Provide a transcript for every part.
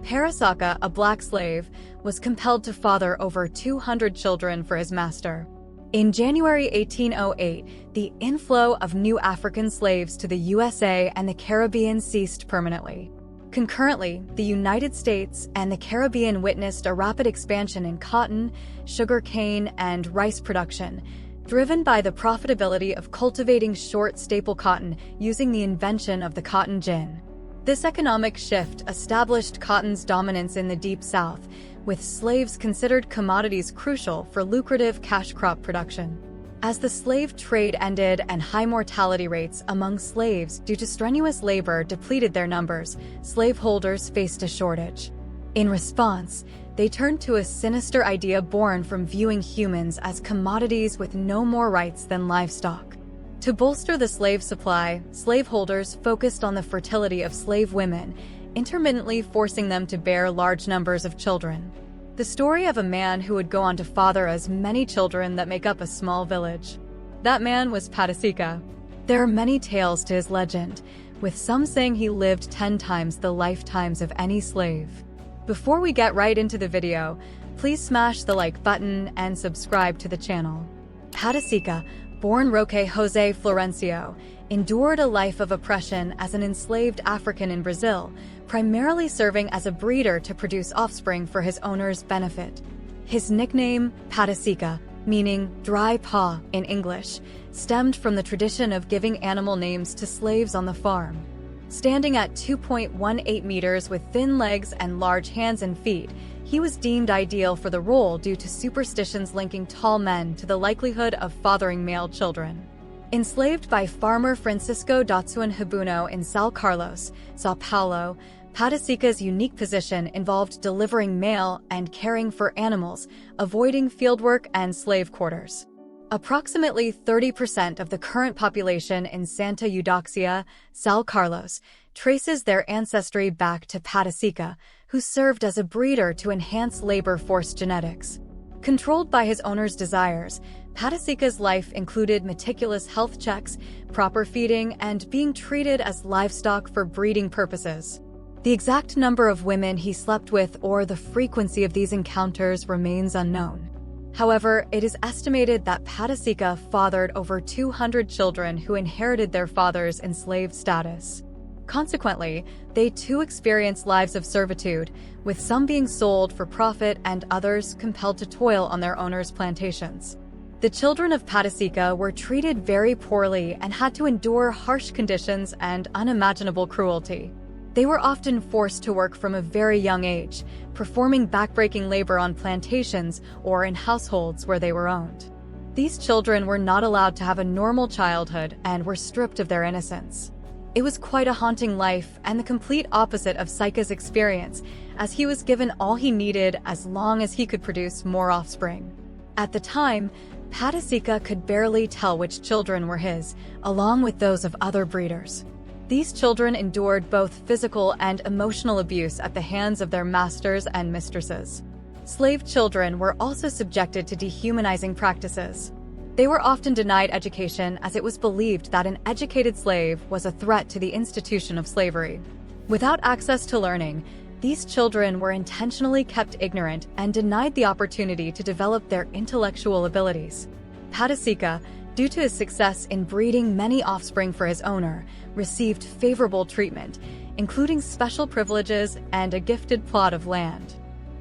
Pata Seca, a black slave, was compelled to father over 200 children for his master. In January 1808, the inflow of new African slaves to the USA and the Caribbean ceased permanently. Concurrently, the United States and the Caribbean witnessed a rapid expansion in cotton, sugarcane, and rice production, driven by the profitability of cultivating short staple cotton using the invention of the cotton gin. This economic shift established cotton's dominance in the Deep South, with slaves considered commodities crucial for lucrative cash crop production. As the slave trade ended and high mortality rates among slaves due to strenuous labor depleted their numbers, slaveholders faced a shortage. In response, they turned to a sinister idea born from viewing humans as commodities with no more rights than livestock. To bolster the slave supply, slaveholders focused on the fertility of slave women, intermittently forcing them to bear large numbers of children. The story of a man who would go on to father as many children that make up a small village. That man was Pata Seca. There are many tales to his legend, with some saying he lived 10 times the lifetimes of any slave. Before we get right into the video, please smash the like button and subscribe to the channel. Pata Seca, born Roque José Florencio, endured a life of oppression as an enslaved African in Brazil, primarily serving as a breeder to produce offspring for his owner's benefit. His nickname, Pata Seca, meaning dry paw in English, stemmed from the tradition of giving animal names to slaves on the farm. Standing at 2.18 meters with thin legs and large hands and feet, he was deemed ideal for the role due to superstitions linking tall men to the likelihood of fathering male children. Enslaved by farmer Francisco Datsuan Hibuno in São Carlos, São Paulo, Pata Seca's unique position involved delivering mail and caring for animals, avoiding fieldwork and slave quarters. Approximately 30% of the current population in Santa Eudoxia, São Carlos, traces their ancestry back to Pata Seca, who served as a breeder to enhance labor force genetics. Controlled by his owner's desires, Pata Seca's life included meticulous health checks, proper feeding, and being treated as livestock for breeding purposes. The exact number of women he slept with or the frequency of these encounters remains unknown. However, it is estimated that Pata Seca fathered over 200 children who inherited their father's enslaved status. Consequently, they too experienced lives of servitude, with some being sold for profit and others compelled to toil on their owners' plantations. The children of Pata Seca were treated very poorly and had to endure harsh conditions and unimaginable cruelty. They were often forced to work from a very young age, performing backbreaking labor on plantations or in households where they were owned. These children were not allowed to have a normal childhood and were stripped of their innocence. It was quite a haunting life and the complete opposite of Seca's experience, as he was given all he needed as long as he could produce more offspring. At the time, Pata Seca could barely tell which children were his, along with those of other breeders. These children endured both physical and emotional abuse at the hands of their masters and mistresses. Slave children were also subjected to dehumanizing practices. They were often denied education as it was believed that an educated slave was a threat to the institution of slavery. Without access to learning, these children were intentionally kept ignorant and denied the opportunity to develop their intellectual abilities. Pata Seca, due to his success in breeding many offspring for his owner, received favorable treatment, including special privileges and a gifted plot of land.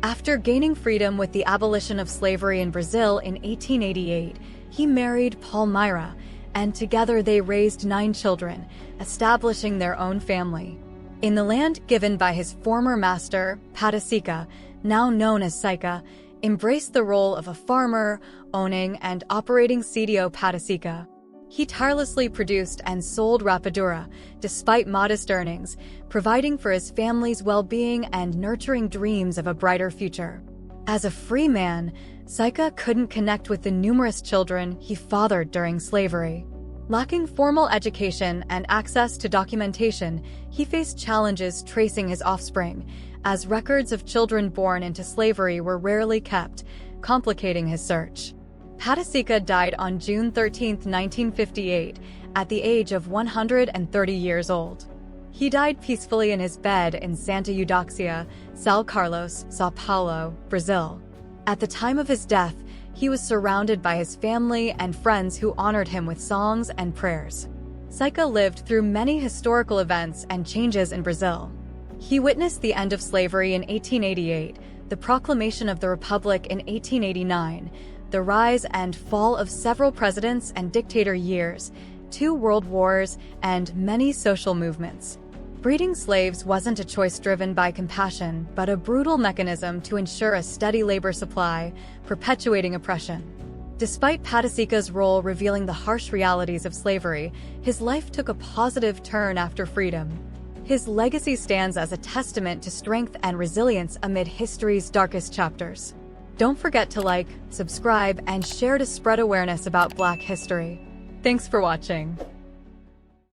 After gaining freedom with the abolition of slavery in Brazil in 1888, he married Palmyra, and together they raised 9 children, establishing their own family. In the land given by his former master, Pata Seca, now known as Seca, embraced the role of a farmer, owning and operating Sítio Pata Seca. He tirelessly produced and sold rapadura, despite modest earnings, providing for his family's well-being and nurturing dreams of a brighter future. As a free man, Seca couldn't connect with the numerous children he fathered during slavery. Lacking formal education and access to documentation, he faced challenges tracing his offspring, as records of children born into slavery were rarely kept, complicating his search. Pata Seca died on June 13, 1958, at the age of 130 years old. He died peacefully in his bed in Santa Eudoxia, São Carlos, São Paulo, Brazil. At the time of his death, he was surrounded by his family and friends who honored him with songs and prayers. Seca lived through many historical events and changes in Brazil. He witnessed the end of slavery in 1888, the proclamation of the Republic in 1889, the rise and fall of several presidents and dictator years, 2 world wars, and many social movements. Breeding slaves wasn't a choice driven by compassion, but a brutal mechanism to ensure a steady labor supply, perpetuating oppression. Despite Pata Seca's role revealing the harsh realities of slavery, his life took a positive turn after freedom. His legacy stands as a testament to strength and resilience amid history's darkest chapters. Don't forget to like, subscribe, and share to spread awareness about Black history. Thanks for watching.